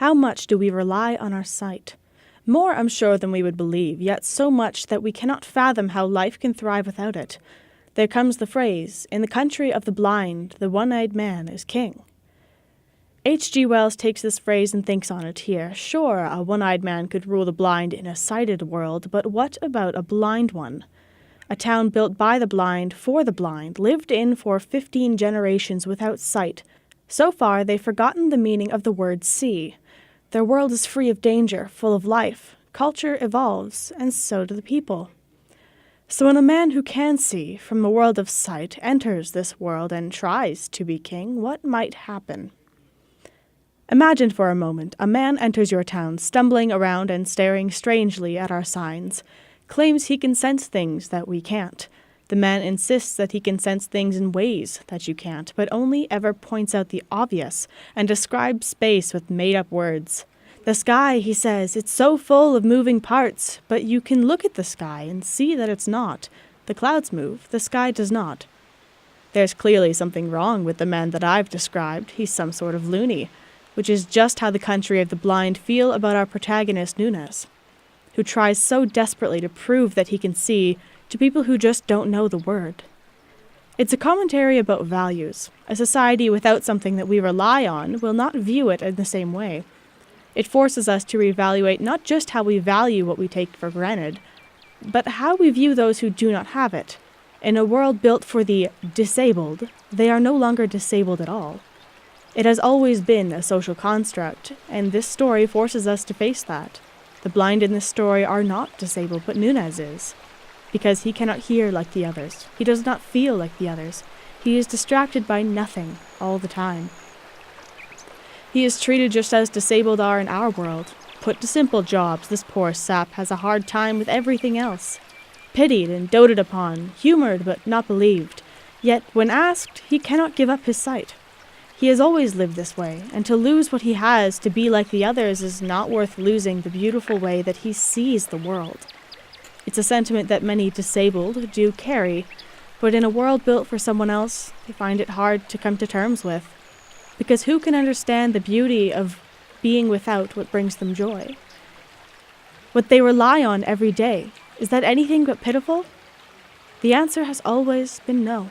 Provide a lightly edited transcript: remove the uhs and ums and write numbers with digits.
How much do we rely on our sight? More, I'm sure, than we would believe, yet so much that we cannot fathom how life can thrive without it. There comes the phrase, "In the country of the blind, the one-eyed man is king." H.G. Wells takes this phrase and thinks on it here. Sure, a one-eyed man could rule the blind in a sighted world, but what about a blind one? A town built by the blind, for the blind, lived in for 15 generations without sight. So far, they've forgotten the meaning of the word see. Their world is free of danger, full of life. Culture evolves, and so do the people. So when a man who can see, from the world of sight, enters this world and tries to be king, what might happen? Imagine for a moment, a man enters your town, stumbling around and staring strangely at our signs, claims he can sense things that we can't. The man insists that he can sense things in ways that you can't, but only ever points out the obvious and describes space with made-up words. The sky, he says, it's so full of moving parts, but you can look at the sky and see that it's not. The clouds move, the sky does not. There's clearly something wrong with the man that I've described. He's some sort of loony, which is just how the country of the blind feel about our protagonist Nunez, who tries so desperately to prove that he can see to people who just don't know the word. It's a commentary about values. A society without something that we rely on will not view it in the same way. It forces us to reevaluate not just how we value what we take for granted, but how we view those who do not have it. In a world built for the disabled, they are no longer disabled at all. It has always been a social construct, and this story forces us to face that. The blind in this story are not disabled, but Nunez is. Because he cannot hear like the others. He does not feel like the others. He is distracted by nothing all the time. He is treated just as disabled are in our world. Put to simple jobs, this poor sap has a hard time with everything else. Pitied and doted upon, humored but not believed. Yet, when asked, he cannot give up his sight. He has always lived this way, and to lose what he has to be like the others is not worth losing the beautiful way that he sees the world. It's a sentiment that many disabled do carry, but in a world built for someone else, they find it hard to come to terms with. Because who can understand the beauty of being without what brings them joy? What they rely on every day, is that anything but pitiful? The answer has always been no.